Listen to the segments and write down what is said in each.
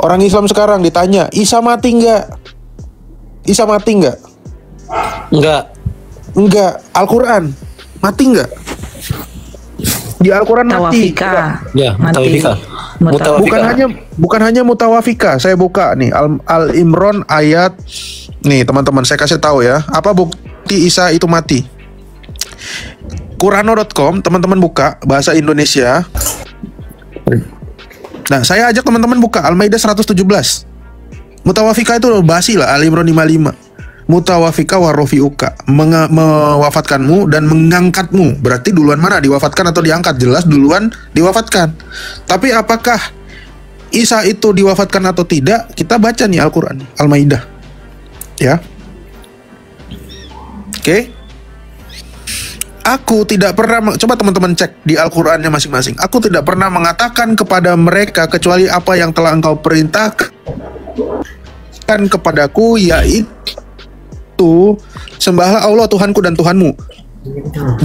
Orang Islam sekarang ditanya, Isa mati nggak? Isa mati nggak? Enggak. Al-Quran mati nggak? Di Al-Quran mati. Tawafika. Ya, Mati. mutawafika. Bukan hanya mutawafika. Saya buka nih Al-Imran ayat nih teman-teman, saya kasih tahu ya. Apa bukti Isa itu mati? Qurano.com, teman-teman buka bahasa Indonesia. Nah, saya ajak teman-teman buka Al-Maidah 117. Mutawafika itu basi lah, Al-Imran 55. Mutawafika wa rafiuka, mewafatkanmu dan mengangkatmu. Berarti duluan mana, diwafatkan atau diangkat? Jelas duluan diwafatkan. Tapi apakah Isa itu diwafatkan atau tidak? Kita baca nih Al-Quran, Al-Maidah. Ya. Oke. Aku tidak pernah, coba teman-teman cek di Al-Qurannya masing-masing. Aku tidak pernah mengatakan kepada mereka kecuali apa yang telah engkau perintahkan kepadaku, yaitu sembahlah Allah Tuhanku dan Tuhanmu,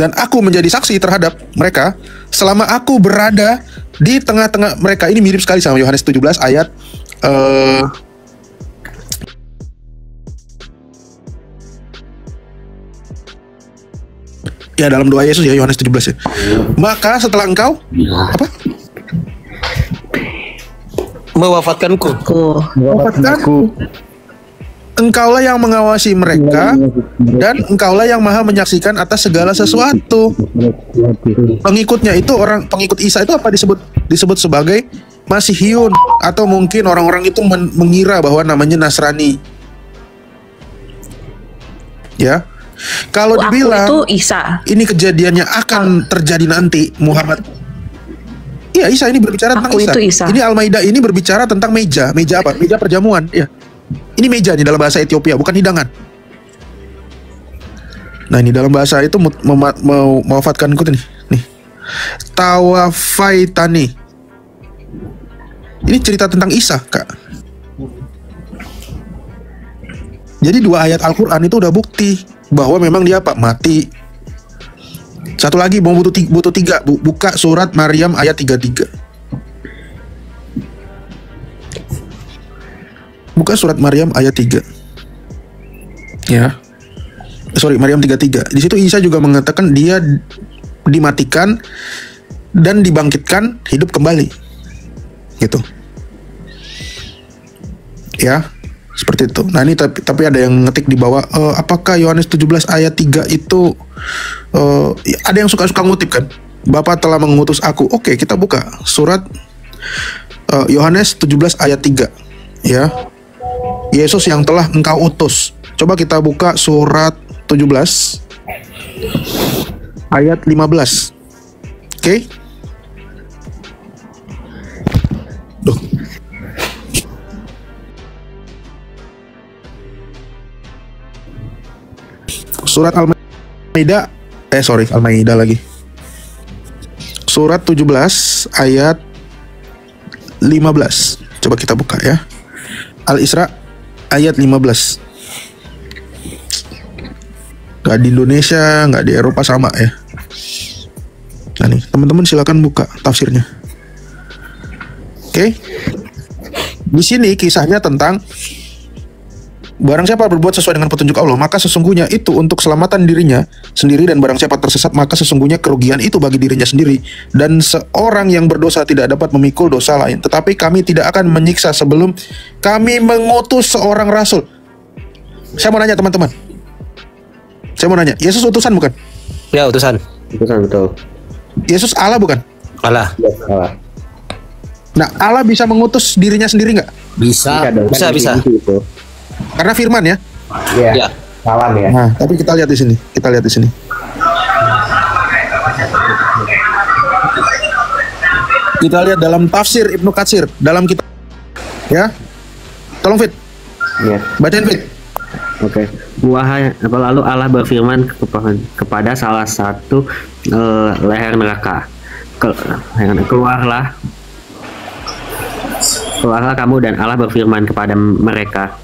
dan aku menjadi saksi terhadap mereka selama aku berada di tengah-tengah mereka. Ini mirip sekali sama Yohanes 17 ayat ya, dalam doa Yesus ya, Yohanes 17 ya. Maka setelah engkau apa? Mewafatkanku. Engkaulah yang mengawasi mereka, dan engkaulah yang maha menyaksikan atas segala sesuatu. Pengikutnya itu, pengikut Isa itu apa disebut sebagai Masihiyun, atau mungkin orang-orang itu mengira bahwa namanya Nasrani. Ya. Kalau dibilang itu Isa, ini kejadiannya akan terjadi nanti, Muhammad. Iya, Isa ini berbicara tentang Isa. Ini Al-Maidah ini berbicara tentang meja apa? Meja perjamuan, ya. Ini meja nih dalam bahasa Ethiopia, bukan hidangan. Nah, ini dalam bahasa itu mewafatkanku nih. Tawafaitani. Ini cerita tentang Isa, Kak. Jadi 2 ayat Al-Quran itu udah bukti bahwa memang dia apa? Mati. Satu lagi mau butuh 3. Buka surat Maryam ayat 33. Buka surat Maryam ayat 3. Ya. Sorry, Maryam 33. Di situ Isa juga mengatakan dia dimatikan dan dibangkitkan hidup kembali. Gitu. Ya. Seperti itu. Nah, ini tapi ada yang ngetik di bawah, apakah Yohanes 17 ayat 3 itu ada yang suka-suka ngutip kan? Bapa telah mengutus aku. Oke, kita buka surat Yohanes 17 ayat 3. Ya. Yesus yang telah engkau utus. Coba kita buka surat 17 ayat 15. Oke. Duh. Surat Al-Maidah, Al-Maidah lagi. Surat 17 ayat 15. Coba kita buka ya. Al-Isra ayat 15. Gak di Indonesia, gak di Eropa sama ya. Nah nih, teman-teman silakan buka tafsirnya. Oke. Di sini kisahnya tentang barang siapa berbuat sesuai dengan petunjuk Allah, maka sesungguhnya itu untuk keselamatan dirinya sendiri, dan barang siapa tersesat, maka sesungguhnya kerugian itu bagi dirinya sendiri. Dan seorang yang berdosa tidak dapat memikul dosa lain. Tetapi kami tidak akan menyiksa sebelum kami mengutus seorang rasul. Saya mau nanya teman-teman. Yesus utusan bukan? Ya, utusan. Utusan, betul. Yesus Allah bukan? Allah. Allah. Nah, Allah bisa mengutus dirinya sendiri nggak? Bisa. Karena firman ya. Iya. Ya. Salam ya. Nah, tapi kita lihat di sini. Kita lihat dalam tafsir Ibnu Katsir, dalam kitab ya. Tolong Fit. Iya. Bacain Fit. Oke. Lalu Allah berfirman kepada salah satu leher neraka. Keluarlah kamu, dan Allah berfirman kepada mereka,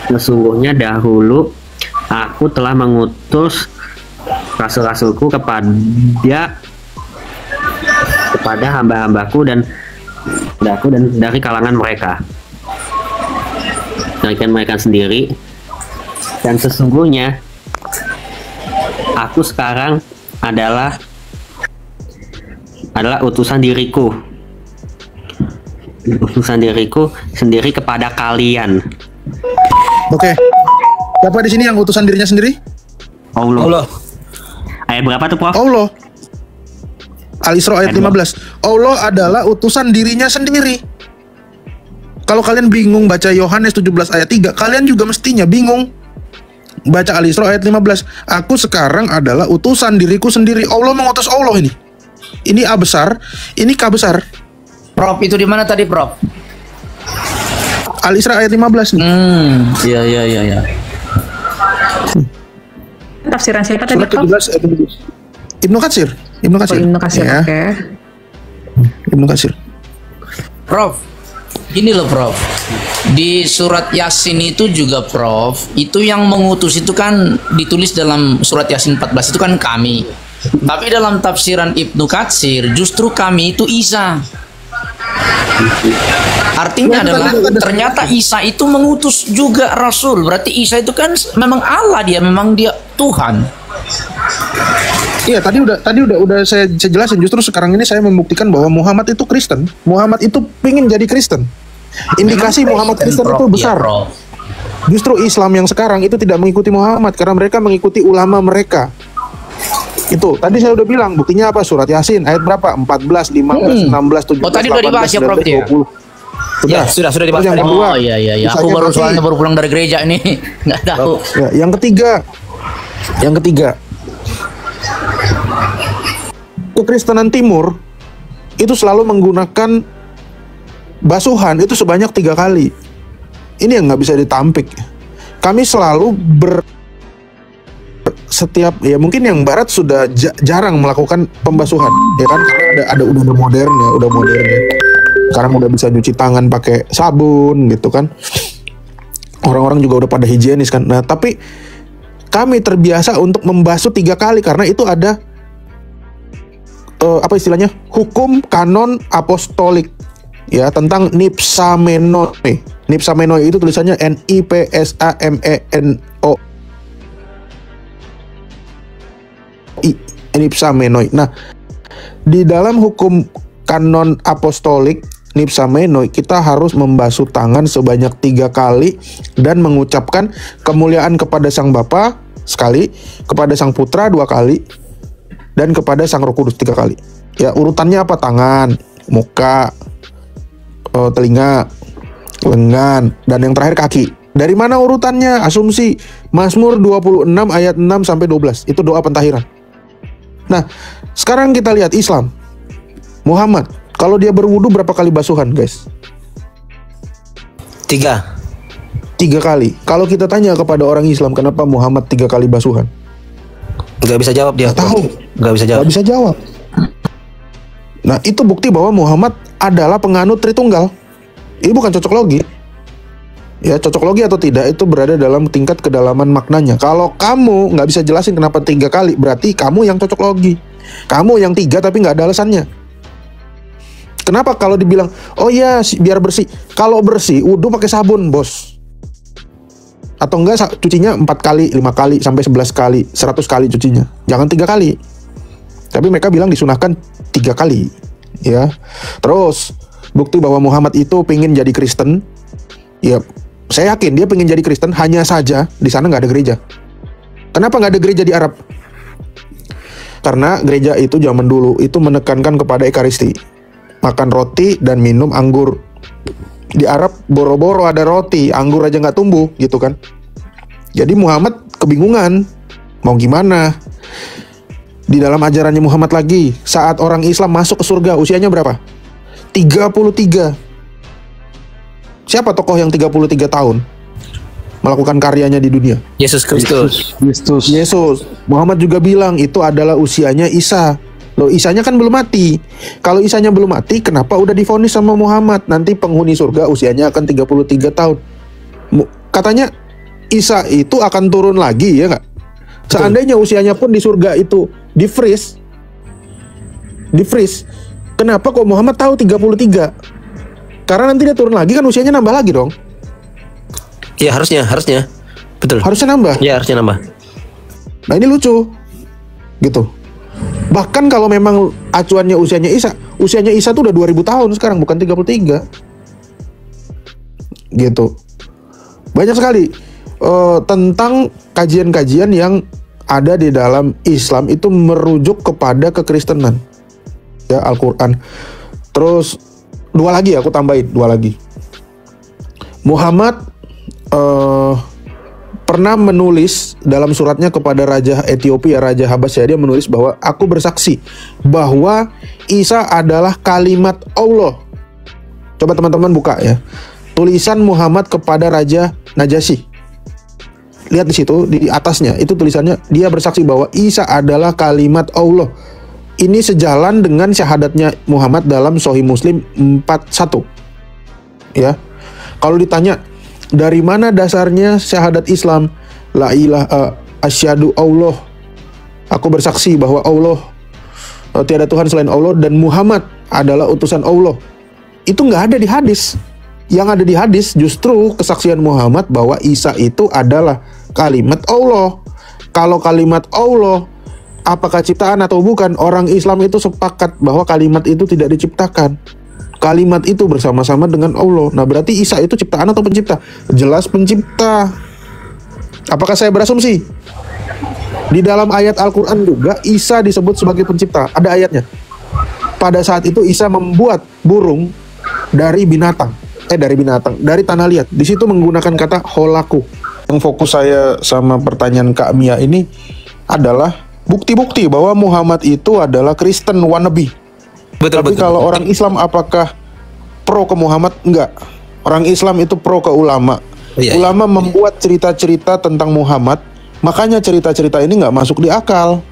sesungguhnya dahulu aku telah mengutus rasul-rasulku kepada hamba-hambaku, dan dan dari kalangan mereka, dari kalangan mereka sendiri. Dan sesungguhnya aku sekarang adalah utusan diriku sendiri kepada kalian. Oke. Siapa di sini yang utusan dirinya sendiri? Allah. Ayat berapa tuh, Prof? Allah. Al-Isra ayat 15. Allah adalah utusan dirinya sendiri. Kalau kalian bingung baca Yohanes 17 ayat 3, kalian juga mestinya bingung baca Al-Isra ayat 15. Aku sekarang adalah utusan diriku sendiri. Allah mengutus Allah ini. Ini A besar, ini K besar. Prof, itu di mana tadi, Prof? Al-Isra ayat 15 nih. Iya. Tafsiran siapa tadi, Surat Prof? 17 ayat 17. Ibnu Katsir. Ibnu Katsir. Oh, Ibnu Katsir, Ya, oke. Ibnu Katsir. Prof, gini loh Prof, di surat Yasin itu juga Prof, itu yang mengutus itu kan ditulis dalam surat Yasin 14 itu kan kami. Tapi dalam tafsiran Ibnu Katsir justru kami itu Isa. Artinya adalah ternyata Isa itu mengutus juga Rasul. Berarti Isa itu kan memang Allah, memang dia Tuhan. Iya, tadi udah saya jelasin. Justru sekarang ini saya membuktikan bahwa Muhammad itu Kristen. Muhammad itu pingin jadi Kristen. Indikasi Muhammad Kristen itu besar. Iya, Prof. Justru Islam yang sekarang itu tidak mengikuti Muhammad karena mereka mengikuti ulama mereka. Itu tadi saya udah bilang buktinya apa? Surat Yasin ayat berapa? 14, 15, 16, 17, Oh, tadi udah dibahas ya, Prof, 19, ya? 20. Ya, sudah dibahas. Terus yang kedua, Oh iya. Aku Isanya baru mati. soalnya baru pulang dari gereja nih, nggak tahu. Ya, yang ketiga, kekristenan Timur itu selalu menggunakan basuhan itu sebanyak 3 kali. Ini yang nggak bisa ditampik. Kami selalu setiap ya mungkin yang Barat sudah jarang melakukan pembasuhan, ya kan? Karena ada udah modern ya. Sekarang udah bisa cuci tangan pakai sabun gitu kan. Orang-orang juga udah pada higienis kan. Nah, tapi kami terbiasa untuk membasuh 3 kali karena itu ada apa istilahnya? Hukum kanon apostolik ya tentang nipsamenoi. Nipsamenoi itu tulisannya NIPSAMENO. Nipsamenoi. Nah, di dalam hukum kanon apostolik nipsamenoi kita harus membasuh tangan sebanyak 3 kali dan mengucapkan kemuliaan kepada Sang Bapa sekali, kepada Sang Putra 2 kali, dan kepada Sang Roh Kudus 3 kali. Ya, urutannya apa? Tangan, muka, telinga, lengan, dan yang terakhir kaki. Dari mana urutannya? Asumsi Mazmur 26 ayat 6 sampai 12. Itu doa pentahiran. Nah, sekarang kita lihat Islam. Muhammad, kalau dia berwudu berapa kali basuhan, guys? 3 kali. Kalau kita tanya kepada orang Islam, kenapa Muhammad 3 kali basuhan? Nggak bisa jawab dia. Nggak tahu. Nggak bisa jawab. Nggak bisa jawab. Nah, itu bukti bahwa Muhammad adalah penganut Tritunggal. Ini bukan cocok logi. Ya, cocok logi atau tidak itu berada dalam tingkat kedalaman maknanya. Kalau kamu nggak bisa jelasin kenapa 3 kali, berarti kamu yang cocok logi. Kamu yang 3 tapi nggak ada alasannya. Kenapa kalau dibilang, oh ya biar bersih. Kalau bersih, wudhu pakai sabun, bos. Atau enggak cucinya 4 kali, 5 kali, sampai 11 kali, 100 kali cucinya. Jangan 3 kali. Tapi mereka bilang disunahkan 3 kali. Ya. Terus, bukti bahwa Muhammad itu pengen jadi Kristen. Ya, saya yakin dia pengen jadi Kristen, hanya saja di sana nggak ada gereja. Kenapa nggak ada gereja di Arab? Karena gereja itu zaman dulu itu menekankan kepada ekaristi. Makan roti dan minum anggur. Di Arab boro-boro ada roti, anggur aja nggak tumbuh gitu kan. Jadi Muhammad kebingungan mau gimana. Di dalam ajarannya Muhammad lagi, saat orang Islam masuk ke surga usianya berapa? 33. Siapa tokoh yang 33 tahun melakukan karyanya di dunia? Yesus Kristus. Yesus. Muhammad juga bilang itu adalah usianya Isa. Loh, Isanya kan belum mati. Kalau Isanya belum mati, kenapa udah divonis sama Muhammad? Nanti penghuni surga usianya akan 33 tahun. Katanya Isa itu akan turun lagi, ya nggak? Seandainya usianya pun di surga itu di freeze. Kenapa kok Muhammad tahu 33? Karena nanti dia turun lagi kan usianya nambah lagi dong. Iya, harusnya. Betul. Harusnya nambah. Iya, harusnya nambah. Nah ini lucu gitu. Bahkan kalau memang acuannya usianya Isa tuh udah 2000 tahun sekarang, bukan 33. Gitu. Banyak sekali tentang kajian-kajian yang ada di dalam Islam itu merujuk kepada kekristenan. Ya, Al-Qur'an. Terus dua lagi, Muhammad pernah menulis dalam suratnya kepada Raja Ethiopia, Raja Habasyah, dia menulis bahwa aku bersaksi bahwa Isa adalah kalimat Allah. Coba teman-teman buka ya. Tulisan Muhammad kepada Raja Najasyi. Lihat di situ, di atasnya itu tulisannya, dia bersaksi bahwa Isa adalah kalimat Allah. Ini sejalan dengan syahadatnya Muhammad dalam Sahih Muslim 41. Ya. Kalau ditanya dari mana dasarnya syahadat Islam? La ilaha asyhadu Allah. Aku bersaksi bahwa Allah tiada Tuhan selain Allah dan Muhammad adalah utusan Allah. Itu nggak ada di hadis. Yang ada di hadis justru kesaksian Muhammad bahwa Isa itu adalah kalimat Allah. Kalau kalimat Allah, apakah ciptaan atau bukan? Orang Islam itu sepakat bahwa kalimat itu tidak diciptakan. Kalimat itu bersama-sama dengan Allah. Nah, berarti Isa itu ciptaan atau pencipta? Jelas pencipta. Apakah saya berasumsi? Di dalam ayat Al-Quran juga Isa disebut sebagai pencipta. Ada ayatnya. Pada saat itu Isa membuat burung dari dari tanah liat. Di situ menggunakan kata holaku. Yang fokus saya sama pertanyaan Kak Mia ini adalah bukti-bukti bahwa Muhammad itu adalah Kristen wannabe. Tapi kalau orang Islam apakah pro ke Muhammad? Enggak. Orang Islam itu pro ke ulama. Ulama membuat cerita-cerita tentang Muhammad, makanya cerita-cerita ini nggak masuk di akal.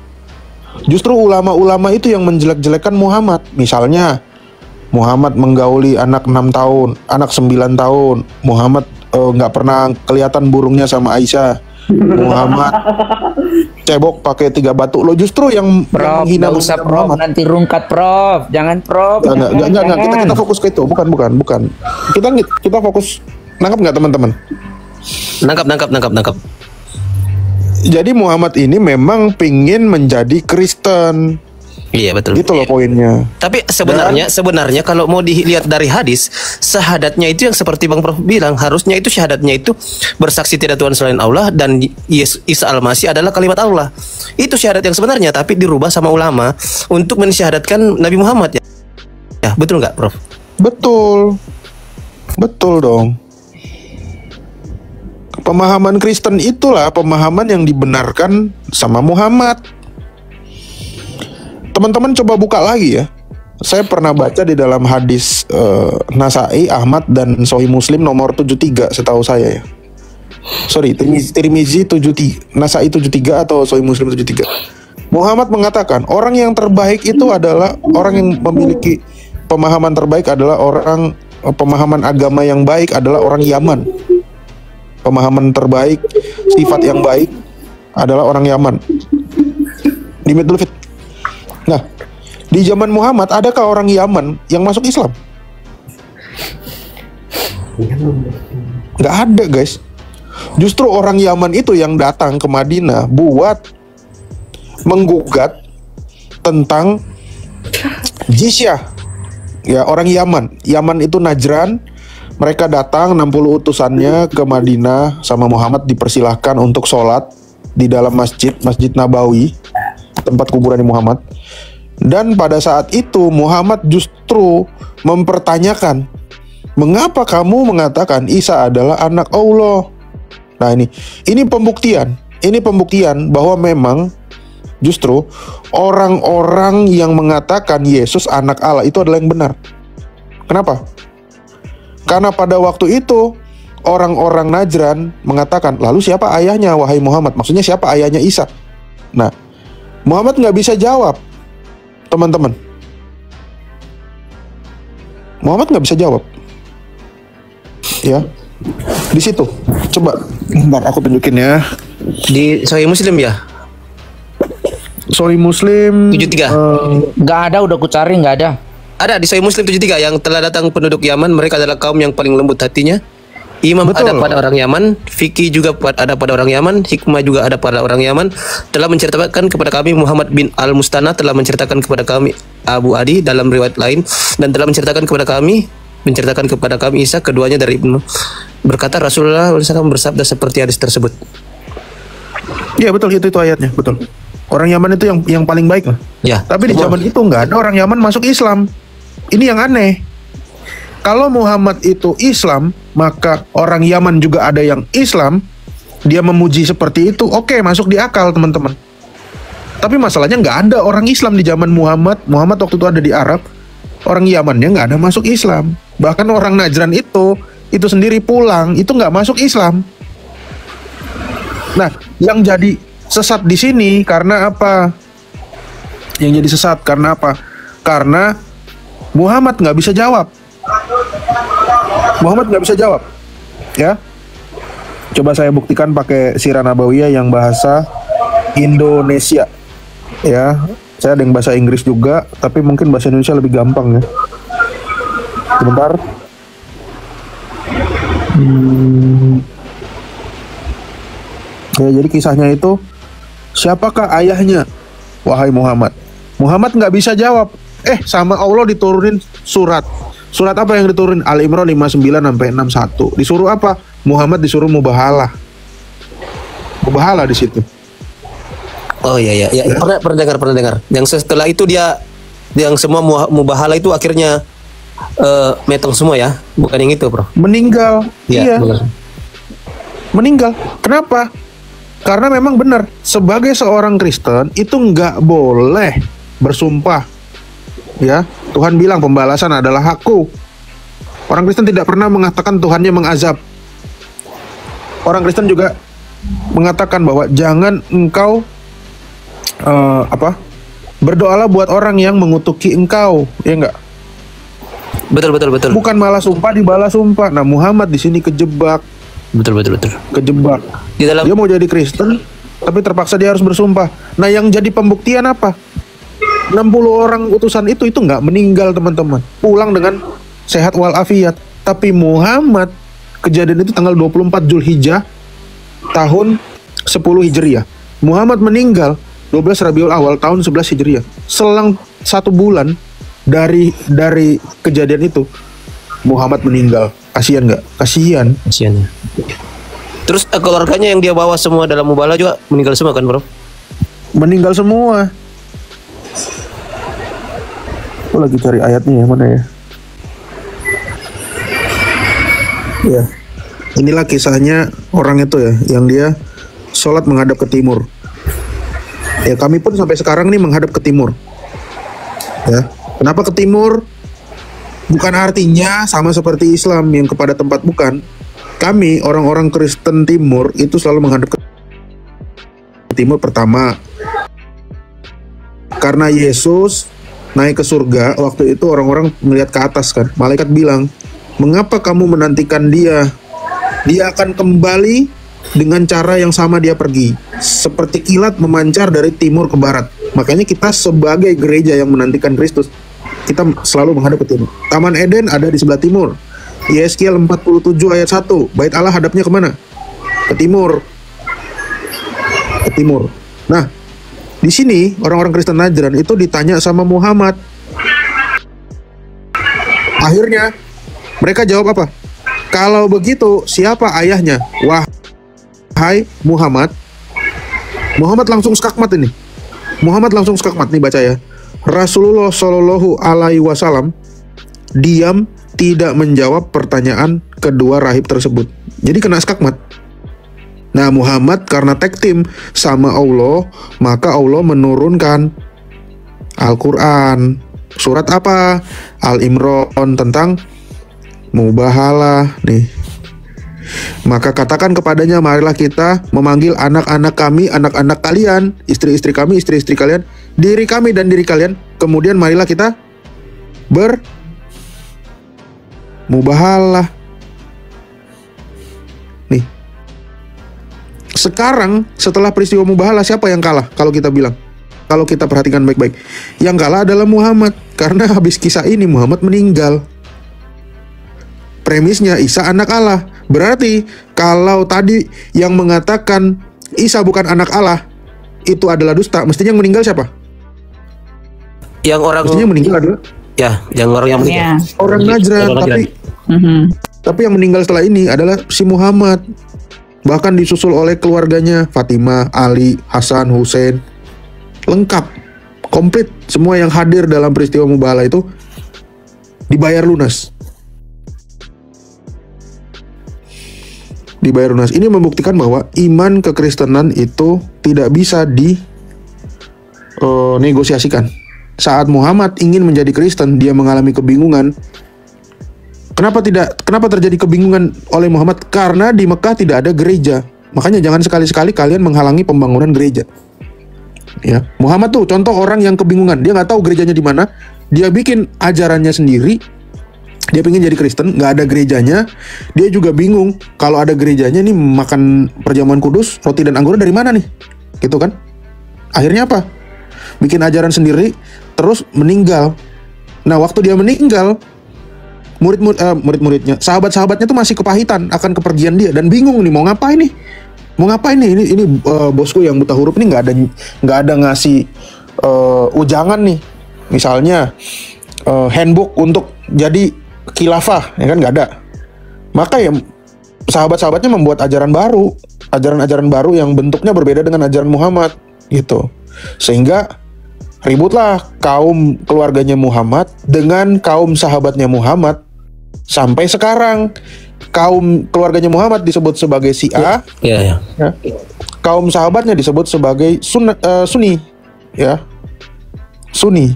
Justru ulama-ulama itu yang menjelek-jelekan Muhammad. Misalnya Muhammad menggauli anak 6 tahun, anak 9 tahun. Muhammad nggak pernah kelihatan burungnya sama Aisyah. Muhammad cebok pakai 3 batu. Lo justru yang menghina Muhammad. Nanti rungkat Prof. Jangan Prof. Enggak. Kita fokus ke itu. Bukan. Kita fokus. Nangkap nggak teman-teman? Nangkap. Jadi Muhammad ini memang pingin menjadi Kristen. Iya, betul. Gitu loh poinnya. Tapi sebenarnya kalau mau dilihat dari hadis, syahadatnya itu yang seperti Bang Prof bilang, harusnya itu syahadatnya itu bersaksi tidak Tuhan selain Allah dan Isa Al-Masih adalah kalimat Allah. Itu syahadat yang sebenarnya, tapi dirubah sama ulama untuk mensyahadatkan Nabi Muhammad ya. Ya, betul nggak, Prof? Betul dong. Pemahaman Kristen itulah pemahaman yang dibenarkan sama Muhammad. Teman-teman coba buka lagi ya. Saya pernah baca di dalam hadis Nasai, Ahmad dan Sahih Muslim nomor 73 setahu saya ya. Sorry, Tirmizi 73, Nasai 73 atau Sahih Muslim 73. Muhammad mengatakan orang yang terbaik itu adalah orang yang memiliki pemahaman terbaik adalah orang pemahaman agama yang baik adalah orang Yaman. Pemahaman terbaik, sifat yang baik adalah orang Yaman. Dimit dulu Fit. Nah, di zaman Muhammad adakah orang Yaman yang masuk Islam? Nggak ada, guys. Justru orang Yaman itu yang datang ke Madinah buat menggugat tentang jizyah. Ya, orang Yaman. Yaman itu Najran. Mereka datang 60 utusannya ke Madinah sama Muhammad, dipersilahkan untuk sholat di dalam Masjid Nabawi, tempat kuburan Muhammad. Dan pada saat itu Muhammad justru mempertanyakan, mengapa kamu mengatakan Isa adalah anak Allah? Nah, ini pembuktian bahwa memang justru orang-orang yang mengatakan Yesus anak Allah itu adalah yang benar. Kenapa? Karena pada waktu itu orang-orang Najran mengatakan, lalu siapa ayahnya wahai Muhammad? Maksudnya siapa ayahnya Isa? Nah, Muhammad nggak bisa jawab, teman-teman. Muhammad nggak bisa jawab. Ya, di situ. Coba, bentar aku tunjukin ya. Di Sahih Muslim ya. Sahih Muslim 73. Nggak ada, udah ku cari nggak ada. Ada di Sahih Muslim 73 yang telah datang penduduk Yaman, mereka adalah kaum yang paling lembut hatinya. Imam Betul. ada pada orang Yaman, fikih juga ada pada orang Yaman, hikmah juga ada pada orang Yaman. Telah menceritakan kepada kami Muhammad bin Al-Mustana, telah menceritakan kepada kami Abu Adi dalam riwayat lain, dan telah menceritakan kepada kami Isa, keduanya dari Ibnu. Berkata Rasulullah SAW bersabda seperti hadis tersebut. Iya betul, itu ayatnya, betul. Orang Yaman itu yang paling baik lah. Ya. Tapi di zaman itu nggak ada orang Yaman masuk Islam. Ini yang aneh. Kalau Muhammad itu Islam, maka orang Yaman juga ada yang Islam. Dia memuji seperti itu, oke, masuk di akal teman-teman. Tapi masalahnya nggak ada orang Islam di zaman Muhammad. Muhammad waktu itu ada di Arab. Orang Yamannya nggak ada masuk Islam. Bahkan orang Najran itu sendiri pulang, itu nggak masuk Islam. Nah, yang jadi sesat di sini karena apa? Yang jadi sesat karena apa? Karena Muhammad nggak bisa jawab. Muhammad nggak bisa jawab, ya. Coba saya buktikan pakai Sirah Nabawiyah yang bahasa Indonesia, ya. Saya ada yang bahasa Inggris juga, tapi mungkin bahasa Indonesia lebih gampang ya. Sebentar. Ya, jadi kisahnya itu, siapakah ayahnya, wahai Muhammad? Muhammad nggak bisa jawab. Sama Allah diturunin surat. Surat apa yang diturunin? Al-Imran 59 sampai 61. Disuruh apa? Muhammad disuruh mubahalah. Mubahalah di situ. Oh iya. Pernah dengar. Yang setelah itu yang semua mubahalah itu akhirnya metong semua ya, bukan yang itu, Bro. Meninggal. Ya, iya. benar. Meninggal. Kenapa? Karena memang benar, sebagai seorang Kristen itu nggak boleh bersumpah. Ya, Tuhan bilang pembalasan adalah hakku. Orang Kristen tidak pernah mengatakan Tuhannya mengazab. Orang Kristen juga mengatakan bahwa jangan engkau berdoalah buat orang yang mengutuki engkau, ya enggak? Betul. Bukan malah sumpah dibalas sumpah. Nah, Muhammad di sini kejebak. Betul. Kejebak. Dia mau jadi Kristen, tapi terpaksa dia harus bersumpah. Nah, yang jadi pembuktian apa? 60 orang utusan itu nggak meninggal, teman-teman. Pulang dengan sehat walafiat. Tapi Muhammad, kejadian itu tanggal 24 Zulhijjah tahun 10 Hijriah. Muhammad meninggal 12 Rabiul Awal tahun 11 Hijriah. Selang 1 bulan dari kejadian itu, Muhammad meninggal. Kasihan nggak? Kasihan. Ya. Terus keluarganya yang dia bawa semua dalam mubalah juga meninggal semua kan, Bro? Meninggal semua. Aku lagi cari ayatnya ya, mana ya? Ya, inilah kisahnya orang itu ya, yang dia sholat menghadap ke timur. Ya, kami pun sampai sekarang nih menghadap ke timur. Ya, kenapa ke timur? Bukan artinya sama seperti Islam yang kepada tempat, bukan. Kami orang-orang Kristen Timur itu selalu menghadap ke timur pertama. Karena Yesus naik ke surga, waktu itu orang-orang melihat ke atas kan. Malaikat bilang, "Mengapa kamu menantikan dia? Dia akan kembali dengan cara yang sama dia pergi. Seperti kilat memancar dari timur ke barat." Makanya kita sebagai gereja yang menantikan Kristus, kita selalu menghadap ke timur. Taman Eden ada di sebelah timur. Yeskiel 47 ayat 1. Bait Allah hadapnya kemana? Ke timur. Ke timur. Nah, di sini orang-orang Kristen Najran itu ditanya sama Muhammad. Akhirnya mereka jawab apa? Kalau begitu siapa ayahnya? Wahai Muhammad. Muhammad langsung skakmat ini. Muhammad langsung skakmat nih, baca ya. Rasulullah Shallallahu Alaihi Wasallam diam, tidak menjawab pertanyaan kedua rahib tersebut. Jadi kena skakmat. Nah, Muhammad karena tag team sama Allah, maka Allah menurunkan Al-Quran. Surat apa? Al-Imran, tentang mubahalah nih. Maka katakan kepadanya, marilah kita memanggil anak-anak kami, anak-anak kalian, istri-istri kami, istri-istri kalian, diri kami dan diri kalian. Kemudian marilah kita mubahalah. Nih. Sekarang setelah peristiwa mubahalah, siapa yang kalah kalau kita bilang? Kalau kita perhatikan baik-baik, yang kalah adalah Muhammad. Karena habis kisah ini Muhammad meninggal. Premisnya Isa anak Allah. Berarti kalau tadi yang mengatakan Isa bukan anak Allah itu adalah dusta, mestinya yang meninggal siapa? Yang orang Mestinya meninggal adalah yang orang yang meninggal. orang Najran. Tapi yang meninggal setelah ini adalah si Muhammad. Bahkan disusul oleh keluarganya, Fatimah, Ali, Hasan, Hussein. Lengkap, komplit. Semua yang hadir dalam peristiwa Mubahalah itu dibayar lunas. Dibayar lunas. Ini membuktikan bahwa iman kekristenan itu tidak bisa negosiasikan. Saat Muhammad ingin menjadi Kristen, dia mengalami kebingungan. Kenapa terjadi kebingungan oleh Muhammad? Karena di Mekah tidak ada gereja. Makanya jangan sekali-sekali kalian menghalangi pembangunan gereja. Ya, Muhammad tuh contoh orang yang kebingungan. Dia nggak tahu gerejanya di mana. Dia bikin ajarannya sendiri. Dia pengen jadi Kristen, nggak ada gerejanya. Dia juga bingung kalau ada gerejanya nih, makan perjamuan kudus, roti dan anggur dari mana nih? Gitu kan? Akhirnya apa? Bikin ajaran sendiri, terus meninggal. Nah, waktu dia meninggal, murid-muridnya, sahabat-sahabatnya tuh masih kepahitan akan kepergian dia dan bingung nih mau ngapain nih? Ini bosku yang buta huruf ini nggak ada ngasih ujangan nih. Misalnya handbook untuk jadi khilafah, ya kan nggak ada. Maka ya sahabat-sahabatnya membuat ajaran baru yang bentuknya berbeda dengan ajaran Muhammad gitu. Sehingga ributlah kaum keluarganya Muhammad dengan kaum sahabatnya Muhammad. Sampai sekarang kaum keluarganya Muhammad disebut sebagai Syiah, ya. Kaum sahabatnya disebut sebagai Sunni, ya. Sunni.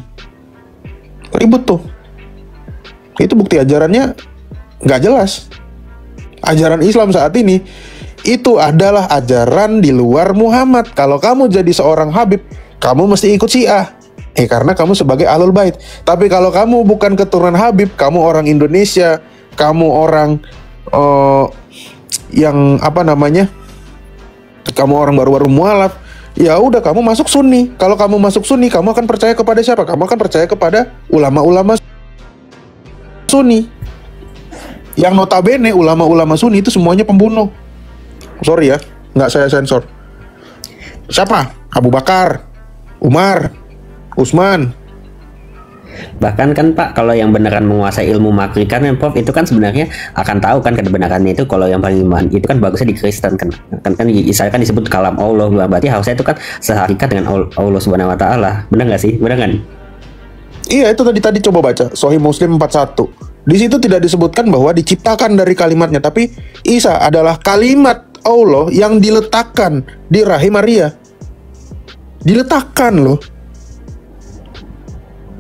Ribut tuh. Itu bukti ajarannya nggak jelas. Ajaran Islam saat ini itu adalah ajaran di luar Muhammad. Kalau kamu jadi seorang Habib, kamu mesti ikut Syiah. Karena kamu sebagai Ahlul Bait. Tapi kalau kamu bukan keturunan Habib, kamu orang Indonesia, kamu orang yang kamu orang baru-baru mualaf, ya udah kamu masuk Sunni. Kalau kamu masuk Sunni, kamu akan percaya kepada siapa? Kamu akan percaya kepada ulama-ulama Sunni. Yang notabene ulama-ulama Sunni itu semuanya pembunuh. Sorry ya, nggak saya sensor. Siapa? Abu Bakar, Umar, Utsman. Bahkan kan Pak, kalau yang beneran menguasai ilmu makrikan kan Prof, itu kan sebenarnya akan tahu kan kebenarannya itu. Kalau yang paling iman itu kan bagusnya di Kristen kan Isa kan disebut kalam Allah, berarti harusnya itu kan sehakikat dengan Allah Subhanahu Wa Taala. Benar nggak sih? Benar kan? Iya, itu tadi coba baca Sahih Muslim 41. Di situ tidak disebutkan bahwa diciptakan dari kalimatnya, tapi Isa adalah kalimat Allah yang diletakkan di rahim Maria. Diletakkan loh.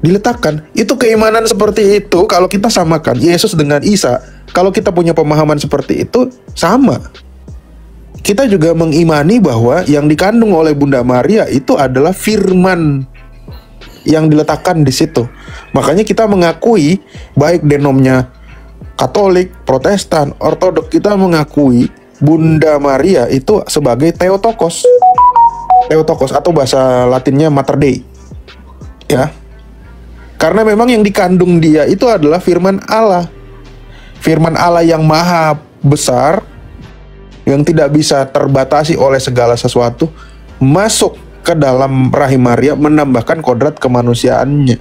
Diletakkan. Itu keimanan seperti itu. Kalau kita samakan Yesus dengan Isa, kalau kita punya pemahaman seperti itu, sama. Kita juga mengimani bahwa yang dikandung oleh Bunda Maria itu adalah firman yang diletakkan di situ. Makanya kita mengakui, baik denomnya Katolik, Protestan, Ortodok, kita mengakui Bunda Maria itu sebagai Theotokos. Theotokos atau bahasa Latinnya Mater Dei. Ya. Karena memang yang dikandung dia itu adalah firman Allah. Firman Allah yang maha besar, yang tidak bisa terbatasi oleh segala sesuatu, masuk ke dalam rahim Maria, menambahkan kodrat kemanusiaannya.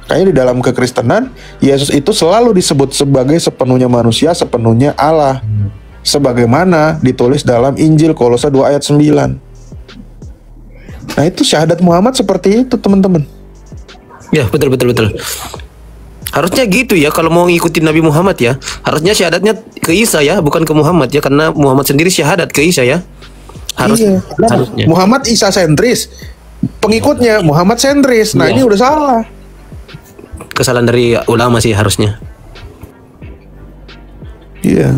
Kayaknya di dalam kekristenan, Yesus itu selalu disebut sebagai sepenuhnya manusia, sepenuhnya Allah. Sebagaimana ditulis dalam Injil Kolose 2 ayat 9. Nah, itu syahadat Muhammad seperti itu, teman-teman. Ya, betul. Harusnya gitu ya, kalau mau ngikutin Nabi Muhammad ya. Harusnya syahadatnya ke Isa ya, bukan ke Muhammad ya, karena Muhammad sendiri syahadat ke Isa ya. Harusnya. Muhammad Isa sentris, pengikutnya Muhammad sentris. Nah, ini udah salah. Kesalahan dari ulama sih harusnya. Iya.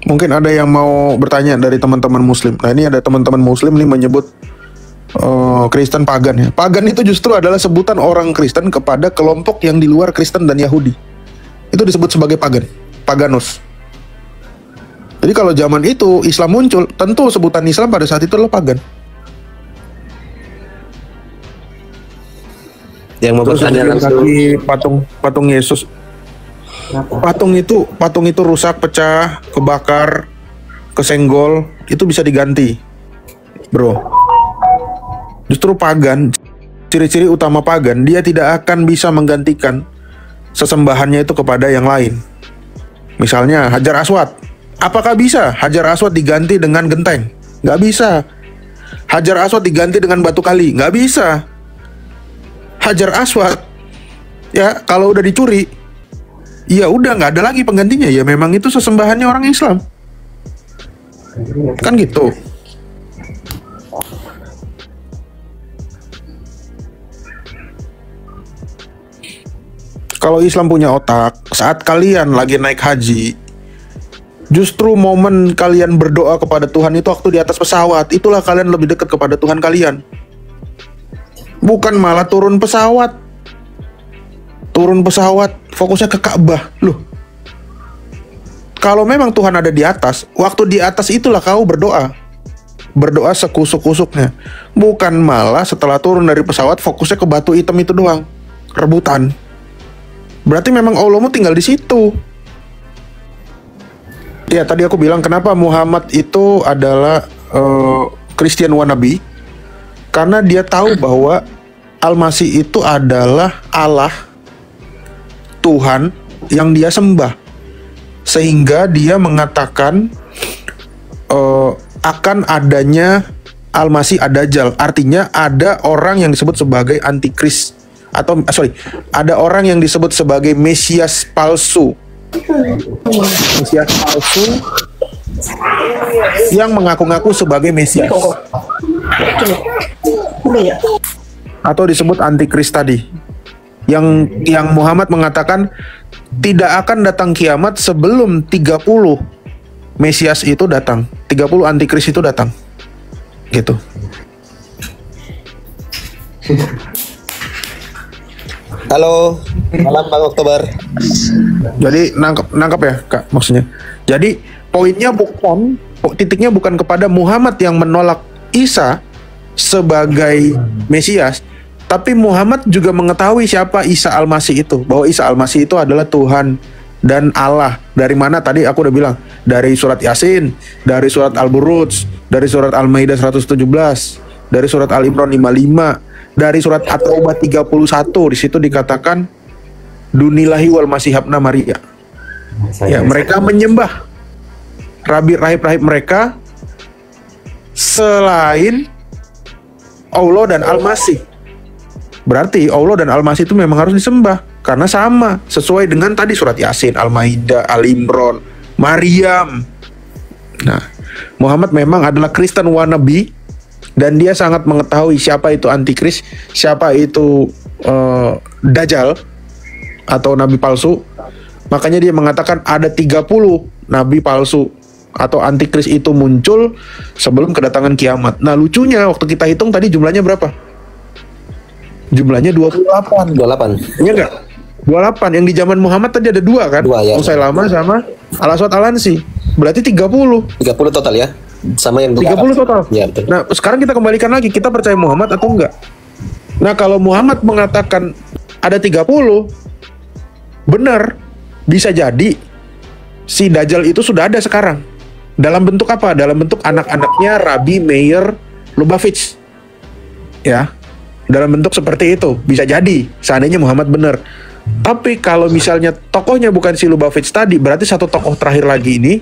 Mungkin ada yang mau bertanya dari teman-teman Muslim. Nah, ini ada teman-teman Muslim nih menyebut Kristen pagan ya. Pagan itu justru adalah sebutan orang Kristen kepada kelompok yang di luar Kristen dan Yahudi. Itu disebut sebagai pagan, paganus. Jadi kalau zaman itu Islam muncul, tentu sebutan Islam pada saat itu adalah pagan. Yang mau Terus bertanya ada langsung. lagi patung Yesus. Patung itu rusak, pecah, kebakar, kesenggol, itu bisa diganti, bro. Justru pagan, ciri-ciri utama pagan, dia tidak akan bisa menggantikan sesembahannya itu kepada yang lain. Misalnya Hajar Aswad, apakah bisa Hajar Aswad diganti dengan genteng? Nggak bisa. Hajar Aswad diganti dengan batu kali? Nggak bisa. Hajar Aswad, ya kalau udah dicuri, ya udah nggak ada lagi penggantinya. Ya memang itu sesembahannya orang Islam, kan gitu. Kalau Islam punya otak, saat kalian lagi naik haji, justru momen kalian berdoa kepada Tuhan itu waktu di atas pesawat. Itulah kalian lebih dekat kepada Tuhan kalian. Bukan malah turun pesawat. Turun pesawat, fokusnya ke Ka'bah. Loh, kalau memang Tuhan ada di atas, waktu di atas itulah kau berdoa. Berdoa sekusuk-kusuknya. Bukan malah setelah turun dari pesawat, fokusnya ke batu hitam itu doang. Rebutan. Berarti memang Allahmu tinggal di situ. Ya, tadi aku bilang kenapa Muhammad itu adalah Christian wannabe. Karena dia tahu bahwa Al-Masih itu adalah Allah, Tuhan yang dia sembah. Sehingga dia mengatakan akan adanya Al-Masih ad-Dajjal. Artinya ada orang yang disebut sebagai antikris. Atau ada orang yang disebut sebagai Mesias palsu. Mesias palsu yang mengaku-ngaku sebagai Mesias. Atau disebut antikris tadi. Yang Muhammad mengatakan tidak akan datang kiamat sebelum 30 Mesias itu datang. 30 antikris itu datang. Gitu. Halo, malam Bang Oktober. Jadi nangkap ya Kak maksudnya. Jadi titiknya bukan kepada Muhammad yang menolak Isa sebagai Mesias, tapi Muhammad juga mengetahui siapa Isa Al-Masih itu, bahwa Isa Al-Masih itu adalah Tuhan dan Allah. Dari mana tadi aku udah bilang, dari surat Yasin, dari surat Al-Buruj, dari surat Al-Maidah 117, dari surat Al-Imran 55, dari surat At-Taubah 31. Di situ dikatakan Dunillahi wal Masih ibna Maria. Ya, mereka menyembah rahib-rahib mereka selain Allah dan Al-Masih. Berarti Allah dan Al-Masih itu memang harus disembah karena sama, sesuai dengan tadi surat Yasin, Al-Maidah, Al-Imran, Maryam. Nah, Muhammad memang adalah Kristen wannabe dan dia sangat mengetahui siapa itu antikris, siapa itu Dajjal atau nabi palsu. Makanya dia mengatakan ada 30 nabi palsu atau antikris itu muncul sebelum kedatangan kiamat. Nah, lucunya waktu kita hitung tadi jumlahnya berapa? Jumlahnya 28. 28. Iya enggak? 28. Yang di zaman Muhammad tadi ada 2 kan? Dua, ya. Musailama sama Al-Aswad Al-Ansi. Berarti 30. 30 total ya. Sama yang 30 total. Ya, betul. Nah, sekarang kita kembalikan lagi, kita percaya Muhammad atau enggak? Nah, kalau Muhammad mengatakan ada 30, benar, bisa jadi si Dajjal itu sudah ada sekarang. Dalam bentuk apa? Dalam bentuk anak-anaknya Rabbi Meir Lubavitch. Ya. Dalam bentuk seperti itu. Bisa jadi, seandainya Muhammad benar. Tapi kalau misalnya tokohnya bukan si Lubavitch tadi, berarti satu tokoh terakhir lagi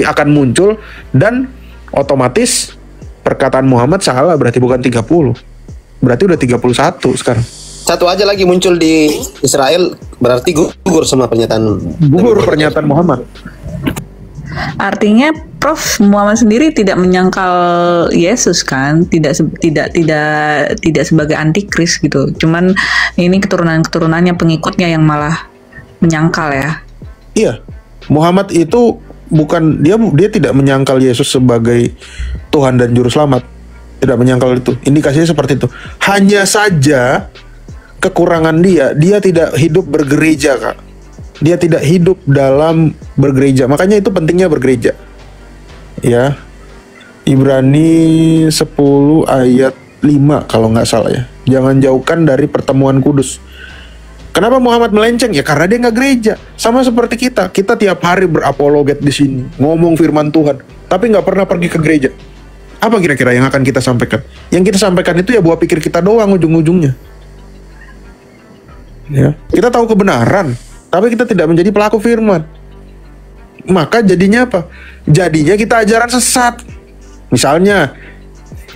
akan muncul, dan otomatis perkataan Muhammad salah, berarti bukan 30. Berarti udah 31 sekarang. Satu aja lagi muncul di Israel, berarti gugur sama pernyataan Muhammad. Artinya Prof, Muhammad sendiri tidak menyangkal Yesus kan, tidak sebagai antikris gitu. Cuman ini keturunannya pengikutnya yang malah menyangkal ya. Iya. Muhammad itu bukan, dia tidak menyangkal Yesus sebagai Tuhan dan juru selamat. Tidak menyangkal itu. Indikasinya seperti itu. Hanya saja kekurangan dia tidak hidup bergereja, Kak. Dia tidak hidup dalam bergereja. Makanya itu pentingnya bergereja. Ya. Ibrani 10 ayat 5 kalau nggak salah ya. Jangan jauhkan dari pertemuan kudus. Kenapa Muhammad melenceng? Ya karena dia nggak gereja. Sama seperti kita. Kita tiap hari berapologet di sini, ngomong firman Tuhan, tapi nggak pernah pergi ke gereja. Apa kira-kira yang akan kita sampaikan? Yang kita sampaikan itu ya buah pikir kita doang ujung-ujungnya. Ya. Kita tahu kebenaran, tapi kita tidak menjadi pelaku firman. Maka jadinya apa? Jadinya kita ajaran sesat. Misalnya,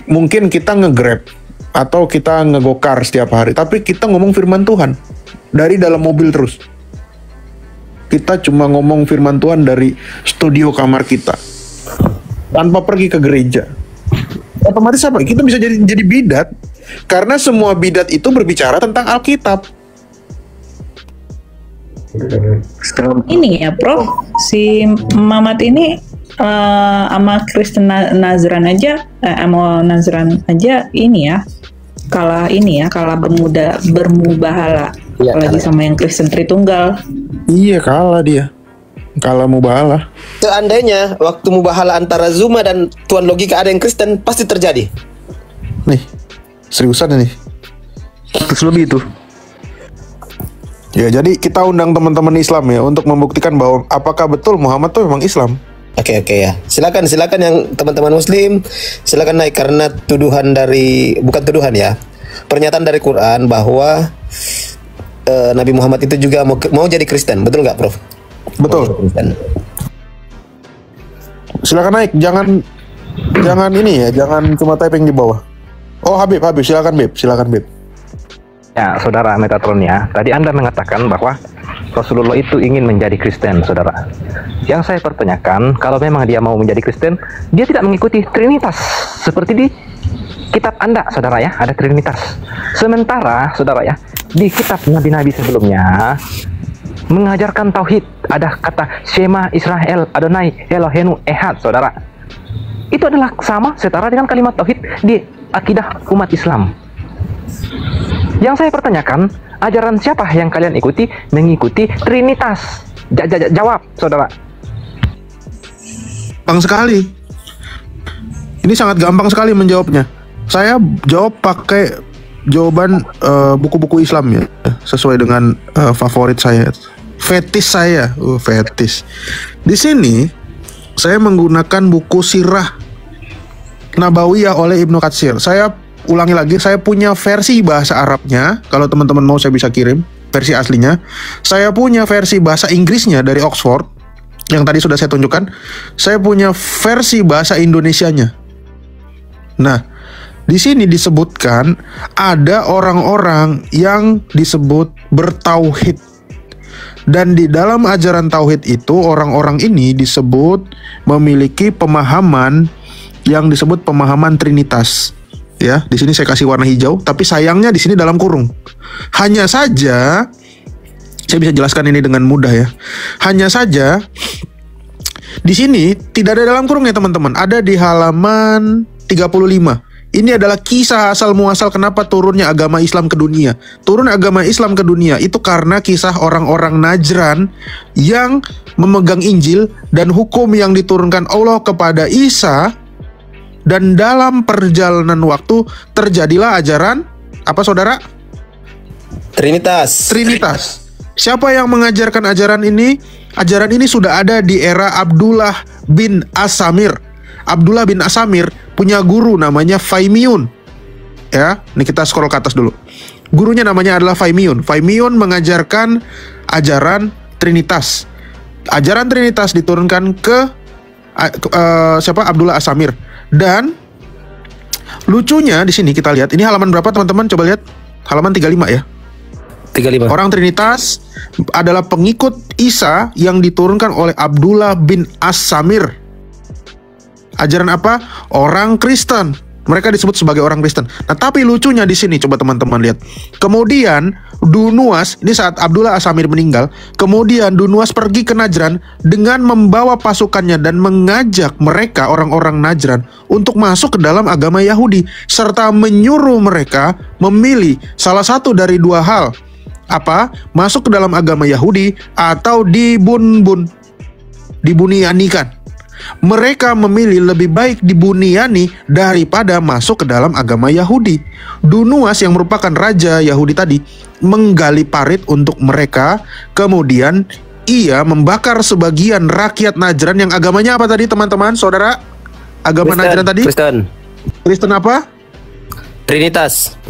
mungkin kita nge-grab atau kita ngegokar setiap hari, tapi kita ngomong firman Tuhan dari dalam mobil terus. Kita cuma ngomong firman Tuhan dari studio kamar kita tanpa pergi ke gereja. Otomatis apa? Kita bisa jadi bidat, karena semua bidat itu berbicara tentang Alkitab. Ini ya Prof, si Mamat ini sama Kristen Nazran aja, sama Nazran aja ini ya, kalah bermubahala. Iya, Apalagi sama yang Kristen Tritunggal. Iya, kalah dia. Kalah mubahalah. Seandainya waktu mubahala antara Zuma dan Tuan Logika ada yang Kristen, pasti terjadi. Nih, seriusan nih. Terus lebih itu. Ya, jadi kita undang teman-teman Islam ya untuk membuktikan bahwa apakah betul Muhammad tuh memang Islam. Oke ya. Silakan yang teman-teman Muslim, silakan naik karena bukan tuduhan ya. Pernyataan dari Quran bahwa Nabi Muhammad itu juga mau jadi Kristen, betul nggak, Prof? Betul. Silakan naik, jangan ini ya, jangan cuma typing di bawah. Oh Habib, silakan Beb. Ya, saudara Metatron ya, tadi Anda mengatakan bahwa Rasulullah itu ingin menjadi Kristen, saudara. Yang saya pertanyakan, kalau memang dia mau menjadi Kristen, dia tidak mengikuti Trinitas seperti di kitab Anda, saudara ya, ada Trinitas. Sementara, saudara ya, di kitab Nabi-Nabi sebelumnya mengajarkan tauhid, ada kata Shema Israel Adonai Eloheinu Ehad, saudara. Itu adalah sama setara dengan kalimat tauhid di akidah umat Islam. Yang saya pertanyakan, ajaran siapa yang kalian ikuti? Mengikuti Trinitas. Jawab, saudara. Gampang sekali. Ini sangat gampang sekali menjawabnya. Saya jawab pakai jawaban buku-buku Islam ya, sesuai dengan favorit saya, fetis saya, fetis. Di sini saya menggunakan buku Sirah Nabawiyah oleh Ibnu Katsir. Saya ulangi lagi, saya punya versi bahasa Arabnya. Kalau teman-teman mau saya bisa kirim versi aslinya. Saya punya versi bahasa Inggrisnya dari Oxford yang tadi sudah saya tunjukkan. Saya punya versi bahasa Indonesianya. Nah, di sini disebutkan ada orang-orang yang disebut bertauhid. Dan di dalam ajaran tauhid itu orang-orang ini disebut memiliki pemahaman yang disebut pemahaman Trinitas. Ya, di sini saya kasih warna hijau, tapi sayangnya di sini dalam kurung. Hanya saja saya bisa jelaskan ini dengan mudah ya. Hanya saja di sini tidak ada dalam kurung ya teman-teman. Ada di halaman 35. Ini adalah kisah asal muasal kenapa turunnya agama Islam ke dunia. Turun agama Islam ke dunia itu karena kisah orang-orang Najran yang memegang Injil dan hukum yang diturunkan Allah kepada Isa. Dan dalam perjalanan waktu terjadilah ajaran apa saudara? Trinitas. Siapa yang mengajarkan ajaran ini? Ajaran ini sudah ada di era Abdullah bin As-Samir. Abdullah bin As-Samir punya guru namanya Faimiun. Ya, ini kita scroll ke atas dulu. Gurunya namanya adalah Faimiun. Faimiun mengajarkan ajaran Trinitas. Ajaran Trinitas diturunkan ke siapa? Abdullah As-Samir. Dan lucunya di sini kita lihat, ini halaman berapa teman-teman? Coba lihat. Halaman 35 ya. 35. Orang Trinitas adalah pengikut Isa yang diturunkan oleh Abdullah bin As-Samir. Ajaran apa? Orang Kristen. Mereka disebut sebagai orang Kristen. Nah, tapi lucunya di sini coba teman-teman lihat. Kemudian Dunuas, ini saat Abdullah As-Samir meninggal, kemudian Dunuas pergi ke Najran dengan membawa pasukannya dan mengajak mereka orang-orang Najran untuk masuk ke dalam agama Yahudi serta menyuruh mereka memilih salah satu dari dua hal. apa? Masuk ke dalam agama Yahudi atau dibunianikan. Mereka memilih lebih baik dibuniani daripada masuk ke dalam agama Yahudi. Dunuas yang merupakan raja Yahudi tadi menggali parit untuk mereka. Kemudian ia membakar sebagian rakyat Najran yang agamanya apa tadi teman-teman, saudara? Agama Najran tadi? Kristen apa? Trinitas.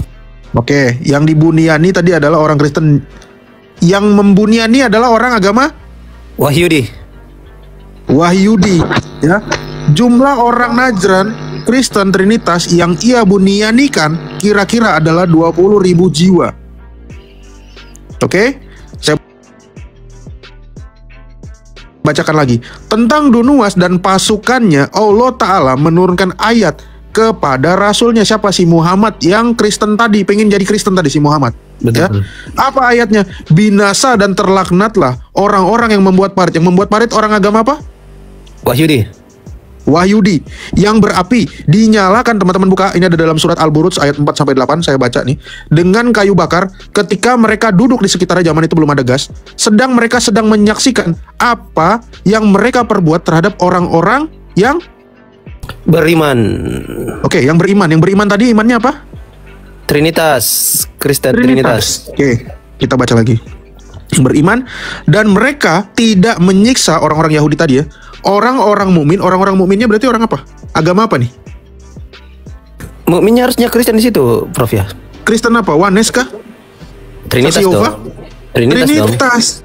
Oke, yang dibuniani tadi adalah orang Kristen. Yang membuniani adalah orang agama Wahyudi, ya. Jumlah orang Najran Kristen Trinitas yang ia bunianikan kira-kira adalah 20.000 jiwa. Oke, saya bacakan lagi. Tentang Dunuas dan pasukannya, Allah Ta'ala menurunkan ayat kepada rasulnya. Siapa? Si Muhammad yang Kristen tadi, pengen jadi Kristen tadi, si Muhammad. Ya. Apa ayatnya? Binasa dan terlaknatlah orang-orang yang membuat parit. Yang membuat parit orang agama apa? Wahyudi yang berapi dinyalakan, teman-teman buka, ini ada dalam surat Al-Buruj ayat 4-8, saya baca nih. Dengan kayu bakar ketika mereka duduk di sekitarnya, zaman itu belum ada gas, mereka sedang menyaksikan apa yang mereka perbuat terhadap orang-orang yang beriman. Oke, yang beriman. Yang beriman tadi imannya apa? Trinitas, Kristen Trinitas. Oke, kita baca lagi. Yang beriman dan mereka tidak menyiksa orang-orang Yahudi tadi ya. Orang-orang mukminnya berarti orang apa? Agama apa nih? Mukminnya harusnya Kristen di situ, Prof ya. Kristen apa? Wanes kah? Trinitas dong. Trinitas.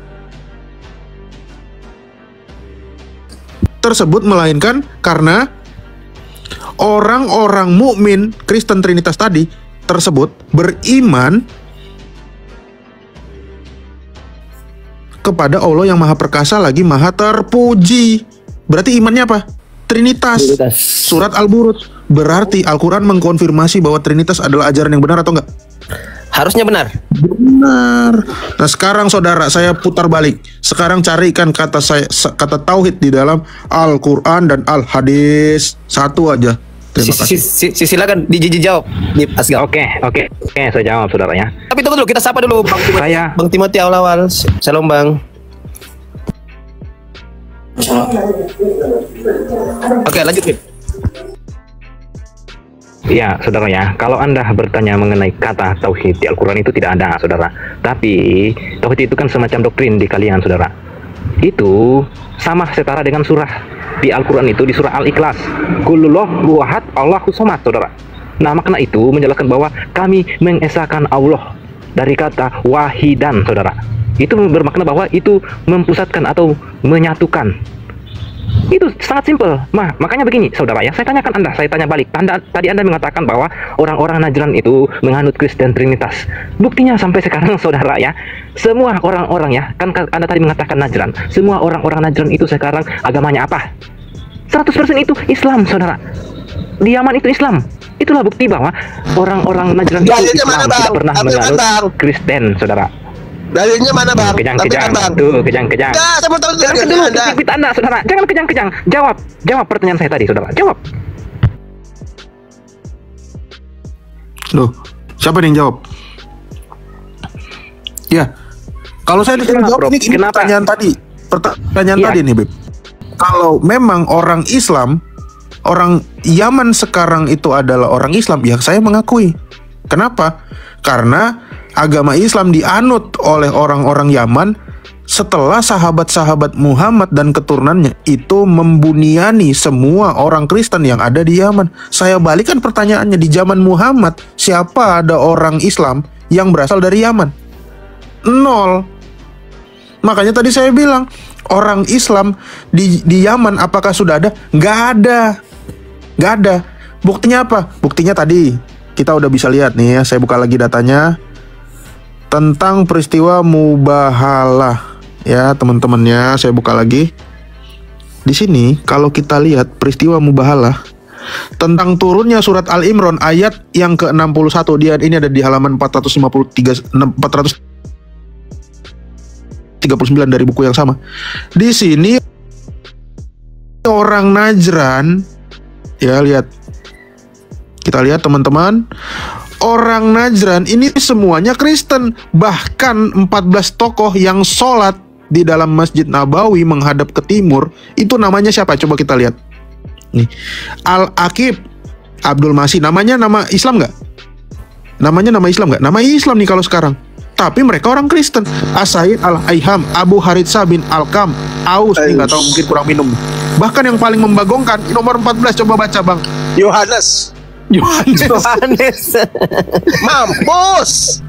Tersebut melainkan karena orang-orang mukmin Kristen Trinitas tadi tersebut beriman kepada Allah yang Maha Perkasa lagi Maha Terpuji. Berarti imannya apa? Trinitas. Surat Al-Buruj. Berarti Al-Quran mengkonfirmasi bahwa Trinitas adalah ajaran yang benar atau enggak? Harusnya benar. Benar. Nah sekarang saudara, saya putar balik. Sekarang carikan kata tauhid di dalam Al-Quran dan Al-Hadis. Satu aja. Terima kasih. Silakan dijawab. Oke, saya jawab saudara ya. Tapi tunggu dulu, kita sapa dulu Bang Timothy awal-awal. Shalom Bang. Oke, lanjut Bib. Ya, saudara ya, kalau Anda bertanya mengenai kata tauhid di Al-Quran itu tidak ada, saudara. Tapi tauhid itu kan semacam doktrin di kalian, saudara. Itu sama setara dengan surah di Al-Quran itu, di surah Al-Ikhlas. Qulullahu ahad, Allahu somad, saudara. Nah, makna itu menjelaskan bahwa kami mengesahkan Allah dari kata wahidan, saudara. Itu bermakna bahwa itu mempusatkan atau menyatukan. Itu sangat simpel. Makanya begini, saudara ya, saya tanyakan Anda, saya tanya balik. Tadi Anda mengatakan bahwa orang-orang Najran itu menganut Kristen Trinitas. Buktinya sampai sekarang, saudara ya, semua orang-orang ya, kan Anda tadi mengatakan Najran. Semua orang-orang Najran itu sekarang agamanya apa? 100% itu Islam, saudara. Di Yaman itu Islam. Itulah bukti bahwa orang-orang Najran itu Islam, tidak pernah menganut Kristen, saudara. Dalilnya mana Bang? Kejang-kejang. Tuh, kejang-kejang. Enggak, saya mau tahu dalilnya dulu, kita Anda, saudara. Jangan kejang-kejang. Jawab pertanyaan saya tadi, saudara. Jawab. Loh, siapa yang jawab? Ya, kalau saya jawab ini pertanyaan tadi. Pertanyaan tadi nih, Beb. Kalau memang orang Islam, orang Yaman sekarang itu adalah orang Islam, ya saya mengakui. Kenapa? Karena agama Islam dianut oleh orang-orang Yaman setelah sahabat-sahabat Muhammad dan keturunannya itu membuniani semua orang Kristen yang ada di Yaman. Saya balikan pertanyaannya, di zaman Muhammad siapa ada orang Islam yang berasal dari Yaman? 0. Makanya tadi saya bilang orang Islam di Yaman apakah sudah ada? Nggak ada. Buktinya apa? Buktinya tadi kita udah bisa lihat nih ya, saya buka lagi datanya tentang peristiwa Mubahalah ya teman-teman ya, saya buka lagi di sini. Kalau kita lihat peristiwa Mubahalah tentang turunnya surat Al-Imran ayat yang ke-61, dia ini ada di halaman 439 dari buku yang sama. Di sini orang Najran ya, lihat, kita lihat teman-teman, orang Najran ini semuanya Kristen. Bahkan 14 tokoh yang sholat di dalam Masjid Nabawi menghadap ke timur, itu namanya siapa? Coba kita lihat. Nih, Al-Aqib Abdul Masih, namanya nama Islam nggak? Namanya nama Islam nggak? Nama Islam nih kalau sekarang. Tapi mereka orang Kristen. As-Said Al-Aiham, Abu Haritsa bin Al-Kam, Aus, nih nggak tahu, mungkin kurang minum. Bahkan yang paling membagongkan nomor 14, coba baca Bang. Yohanes. Mampus.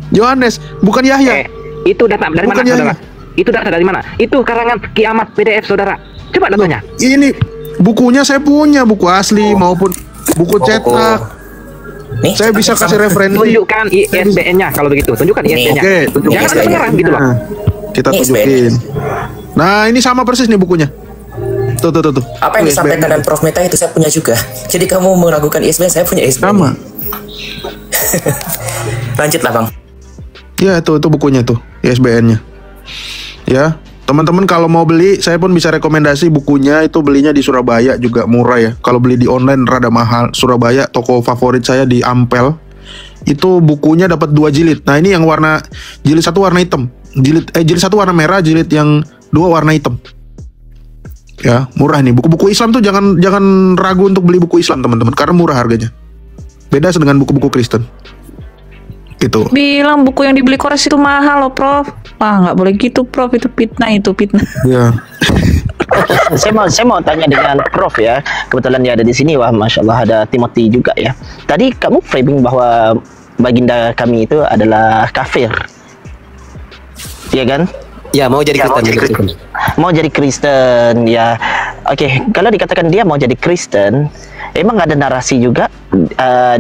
Yohanes, bukan Yahya. Itu data dari Bukan mana, Yahya. saudara? Itu data dari mana? Itu karangan Kiamat PDF, saudara. Coba datanya. Ini bukunya saya punya, buku asli maupun buku cetak. Nih, Saya bisa kasih referensi. Tunjukkan ISBN-nya kalau begitu. Tunjukkan ISBN-nya. Oke, tunjukkan. Jangan ada pengarang gitu loh. Nah, kita Ini tunjukin. Nah, ini sama persis nih bukunya. Tuh. apa yang Tuh, disampaikan ISBN. dan Prof Meta itu saya punya juga. Jadi kamu meragukan ISBN, saya punya ISBN. Sama. Lanjutlah Bang. Ya, itu bukunya tuh, ISBN-nya. Ya, teman-teman kalau mau beli, saya pun bisa rekomendasi bukunya, itu belinya di Surabaya juga murah ya. Kalau beli di online rada mahal. Surabaya, toko favorit saya di Ampel. Itu bukunya dapat 2 jilid. Nah, ini yang warna jilid 1 warna hitam. Jilid 1 warna merah, jilid yang 2 warna hitam. Ya, murah nih. Buku-buku Islam tuh jangan ragu untuk beli buku Islam, teman-teman, karena murah harganya. Beda dengan buku-buku Kristen. Gitu. Bilang buku yang dibeli Kores itu mahal loh, Prof. Wah, nggak boleh gitu, Prof. Itu fitnah. Ya. Saya mau tanya dengan Prof ya. Kebetulan dia ada di sini. Wah, masya Allah, ada Timothy juga ya. Tadi kamu framing bahwa baginda kami itu adalah kafir, iya kan? Ya, mau jadi Kristen. Mau jadi Kristen ya. Oke, kalau dikatakan dia mau jadi Kristen, emang ada narasi juga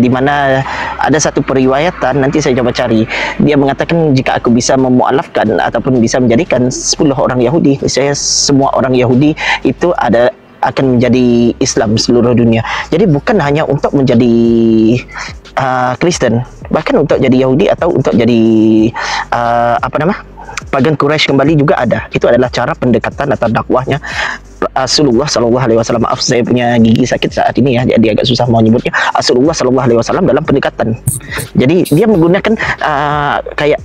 di mana ada satu periwayatan, nanti saya coba cari. Dia mengatakan jika aku bisa memualafkan ataupun bisa menjadikan 10 orang Yahudi, saya semua orang Yahudi itu akan menjadi Islam seluruh dunia. Jadi bukan hanya untuk menjadi Kristen, bahkan untuk jadi Yahudi atau untuk jadi pagan Quraisy kembali juga ada. Itu adalah cara pendekatan atau dakwahnya Rasulullah Sallallahu Alaihi Wasallam. Maaf, saya punya gigi sakit saat ini ya, dia agak susah mau nyebutnya. Rasulullah Sallallahu Alaihi Wasallam dalam pendekatan. Jadi dia menggunakan kayak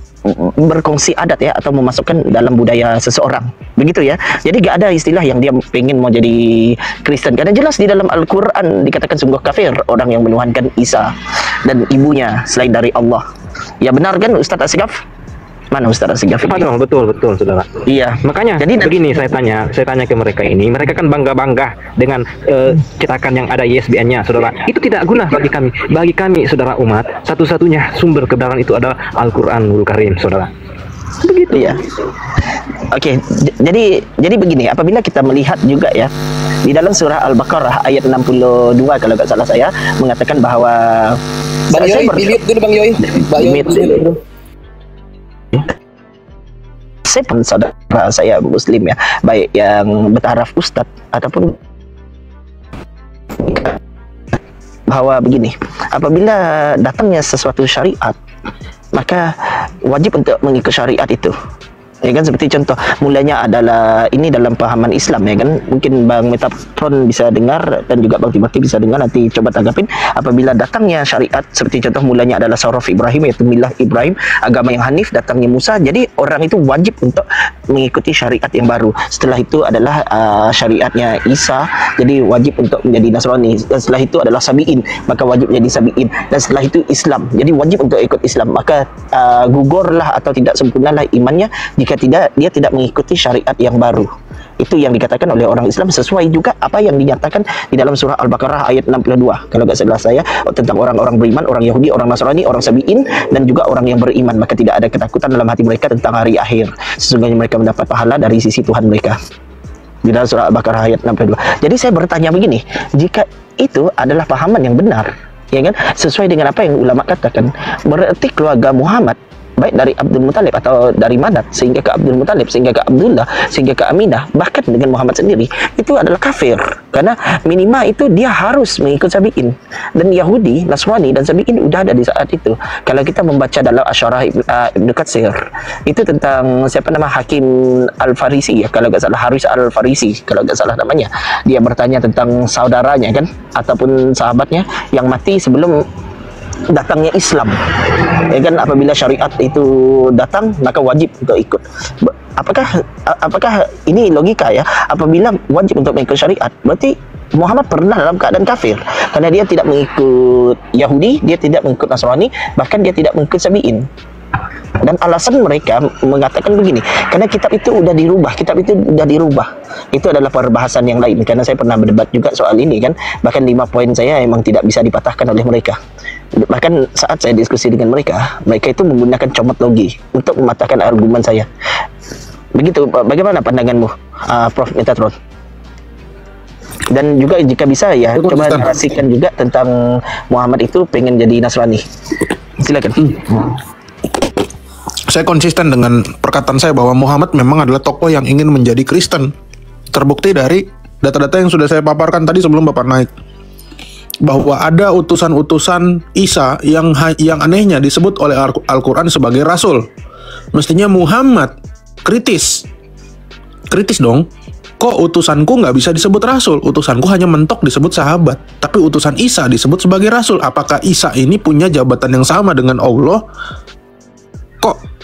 berkongsi adat ya, atau memasukkan dalam budaya seseorang, begitu ya. Jadi gak ada istilah yang dia pengen mau jadi Kristen, karena jelas di dalam Al-Quran dikatakan sungguh kafir orang yang menuhankan Isa dan ibunya selain dari Allah. Ya benar kan Ustaz Asgaf? Mana Ustaz Asgaf? Betul, saudara. Iya. Makanya jadi begini, saya tanya ke mereka ini. Mereka kan bangga dengan cetakan yang ada ISBN-nya, saudara. Itu tidak guna bagi kami. Bagi kami, saudara umat, satu-satunya sumber kebenaran itu adalah Al-Quranul Karim, saudara. Begitu. Iya. Oke, jadi begini, apabila kita melihat juga ya di dalam surah Al-Baqarah ayat 62 kalau nggak salah saya mengatakan bahwa Bang Yoi, mute dulu Bang Yoi. Saya pun saudara saya Muslim ya, baik yang bertaraf Ustadz ataupun bahwa begini, apabila datangnya sesuatu syariat maka wajib untuk mengikut syariat itu. Ya kan, seperti contoh mulanya adalah ini dalam pahaman Islam ya kan, mungkin Bang Metatron bisa dengar dan juga Bang Timothy bisa dengar, nanti coba tanggapin. Apabila datangnya syariat seperti contoh mulanya adalah Surah Ibrahim, yaitu milah Ibrahim, agama yang hanif, datangnya Musa, jadi orang itu wajib untuk mengikuti syariat yang baru. Setelah itu adalah syariatnya Isa, jadi wajib untuk menjadi Nasrani. Dan setelah itu adalah Sabi'in, maka wajib menjadi Sabi'in. Dan setelah itu Islam, jadi wajib untuk ikut Islam. Maka gugurlah atau tidak sempurnalah imannya jika dia tidak mengikuti syariat yang baru. Itu yang dikatakan oleh orang Islam, sesuai juga apa yang dinyatakan di dalam surah Al-Baqarah ayat 62 kalau nggak salah saya, tentang orang-orang beriman, orang Yahudi, orang Nasrani, orang Sabi'in, dan juga orang yang beriman, maka tidak ada ketakutan dalam hati mereka tentang hari akhir. Sesungguhnya mereka mendapat pahala dari sisi Tuhan mereka. Di dalam surah Al-Baqarah ayat 62. Jadi saya bertanya begini, jika itu adalah pahaman yang benar, ya kan, sesuai dengan apa yang ulama katakan, berarti keluarga Muhammad baik dari Abdul Muthalib atau dari Manat sehingga ke Abdul Muthalib, sehingga ke Abdullah, sehingga ke Aminah, bahkan dengan Muhammad sendiri, itu adalah kafir. Karena minimal itu dia harus mengikut Sabi'in. Dan Yahudi, Nasrani dan Sabi'in udah ada di saat itu. Kalau kita membaca dalam Asyarah Ibnu Katsir, itu tentang siapa nama Hakim Al-Farisi ya, kalau nggak salah, Haris Al-Farisi kalau nggak salah namanya. Dia bertanya tentang saudaranya kan, ataupun sahabatnya yang mati sebelum datangnya Islam. Ya kan, apabila syariat itu datang maka wajib untuk ikut. Apakah ini logika ya? Apabila wajib untuk mengikut syariat, berarti Muhammad pernah dalam keadaan kafir karena dia tidak mengikut Yahudi, dia tidak mengikut Nasrani, bahkan dia tidak mengikut Sabi'in. Dan alasan mereka mengatakan begini, karena kitab itu sudah dirubah. Itu adalah perbahasan yang lain, karena saya pernah berdebat juga soal ini kan. Bahkan 5 poin saya memang tidak bisa dipatahkan oleh mereka. Bahkan saat saya diskusi dengan mereka itu menggunakan comot logi untuk mematahkan argumen saya. Begitu, bagaimana pandanganmu, Prof. Metatron? Dan juga jika bisa ya, coba narasikan juga tentang Muhammad itu pengen jadi Nasrani. Silakan. Saya konsisten dengan perkataan saya bahwa Muhammad memang adalah tokoh yang ingin menjadi Kristen. Terbukti dari data-data yang sudah saya paparkan tadi sebelum Bapak naik. Bahwa ada utusan-utusan Isa yang anehnya disebut oleh Al-Quran sebagai Rasul. Mestinya Muhammad kritis dong. Kok utusanku nggak bisa disebut Rasul? Utusanku hanya mentok disebut sahabat. Tapi utusan Isa disebut sebagai Rasul. Apakah Isa ini punya jabatan yang sama dengan Allah? Kok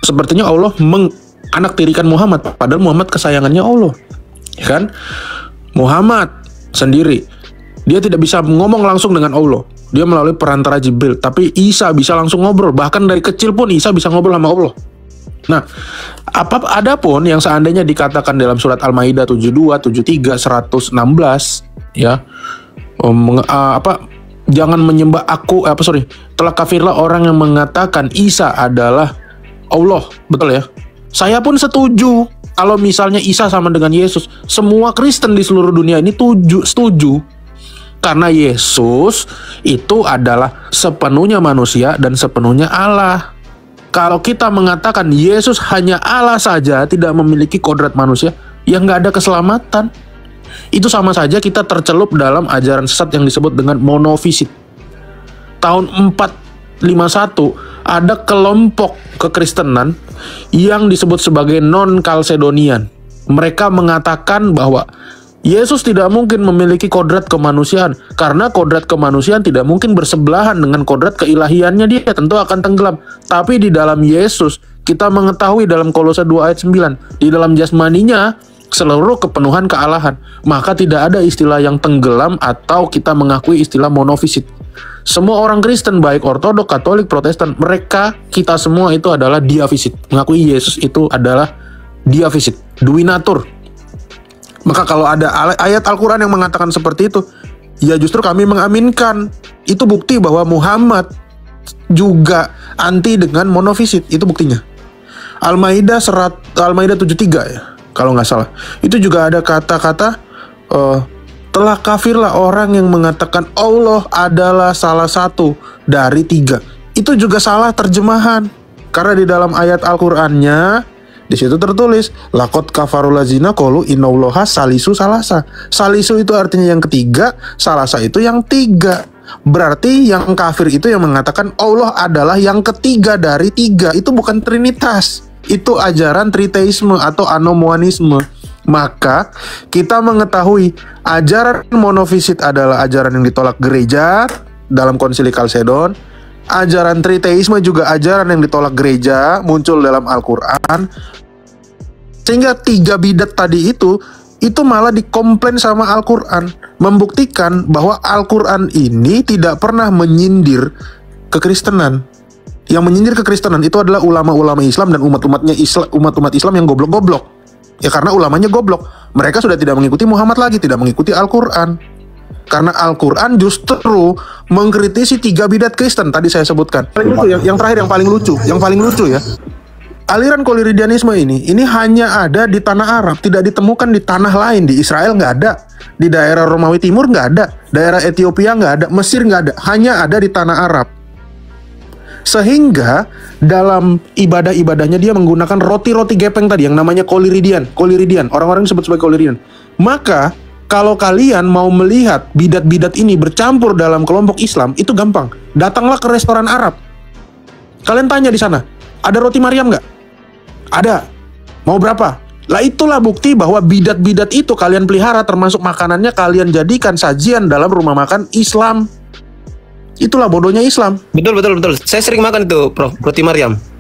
sepertinya Allah menganaktirikan Muhammad, padahal Muhammad kesayangannya Allah, ya kan? Muhammad sendiri dia tidak bisa ngomong langsung dengan Allah, dia melalui perantara Jibril. Tapi Isa bisa langsung ngobrol, bahkan dari kecil pun Isa bisa ngobrol sama Allah. Nah, adapun yang seandainya dikatakan dalam surat Al-Maidah 72, 73, 116 ya, jangan menyembah aku, telah kafirlah orang yang mengatakan Isa adalah Allah, betul ya? Saya pun setuju kalau misalnya Isa sama dengan Yesus. Semua Kristen di seluruh dunia ini setuju. Karena Yesus itu adalah sepenuhnya manusia dan sepenuhnya Allah. Kalau kita mengatakan Yesus hanya Allah saja, tidak memiliki kodrat manusia, ya nggak ada keselamatan. Itu sama saja kita tercelup dalam ajaran sesat yang disebut dengan monofisit. Tahun 451 ada kelompok kekristenan yang disebut sebagai non-Kalsedonian. Mereka mengatakan bahwa Yesus tidak mungkin memiliki kodrat kemanusiaan, karena kodrat kemanusiaan tidak mungkin bersebelahan dengan kodrat keilahiannya, dia tentu akan tenggelam. Tapi di dalam Yesus, kita mengetahui dalam Kolose 2 ayat 9, di dalam jasmaninya seluruh kepenuhan kealahan. Maka tidak ada istilah yang tenggelam atau kita mengakui istilah monofisit. Semua orang Kristen, baik Ortodok, Katolik, Protestan, kita semua itu adalah diafisit, mengakui Yesus itu adalah diafisit, duinatur. Maka kalau ada ayat Al-Quran yang mengatakan seperti itu, ya justru kami mengaminkan. Itu bukti bahwa Muhammad juga anti dengan monofisit. Itu buktinya. Al-Maidah 73 ya, kalau nggak salah. Itu juga ada kata-kata telah kafirlah orang yang mengatakan Allah adalah salah satu dari 3. Itu juga salah terjemahan. Karena di dalam ayat Al-Qur'annya di situ tertulis laqad kafarul ladzina qalu innallaha salisu salasa. Salisu itu artinya yang ketiga, salasa itu yang 3. Berarti yang kafir itu yang mengatakan Allah adalah yang ketiga dari 3. Itu bukan trinitas. Itu ajaran triteisme atau anomoanisme. Maka kita mengetahui ajaran monofisit adalah ajaran yang ditolak gereja dalam Konsili Kalsedon. Ajaran triteisme juga ajaran yang ditolak gereja, muncul dalam Al-Quran. Sehingga 3 bidat tadi itu malah dikomplain sama Al-Quran, membuktikan bahwa Al-Quran ini tidak pernah menyindir kekristenan. Yang menyindir kekristenan itu adalah ulama-ulama Islam dan umat-umat Islam yang goblok-goblok. Ya karena ulamanya goblok. Mereka sudah tidak mengikuti Muhammad lagi, tidak mengikuti Al-Quran. Karena Al-Quran justru mengkritisi 3 bidat Kristen tadi saya sebutkan. Yang terakhir yang paling lucu ya. Aliran koliridianisme ini hanya ada di tanah Arab, tidak ditemukan di tanah lain. Di Israel nggak ada, di daerah Romawi Timur nggak ada, daerah Ethiopia nggak ada, Mesir nggak ada, hanya ada di tanah Arab. Sehingga dalam ibadah-ibadahnya dia menggunakan roti-roti gepeng tadi yang namanya koliridian. Orang-orang disebut sebagai koliridian. Maka kalau kalian mau melihat bidat-bidat ini bercampur dalam kelompok Islam, itu gampang. Datanglah ke restoran Arab. Kalian tanya di sana, ada roti Maryam nggak? Ada. Mau berapa? Lah itulah bukti bahwa bidat-bidat itu kalian pelihara, termasuk makanannya kalian jadikan sajian dalam rumah makan Islam. Itulah bodohnya Islam. Betul. Saya sering makan itu, Prof. Roti Maryam.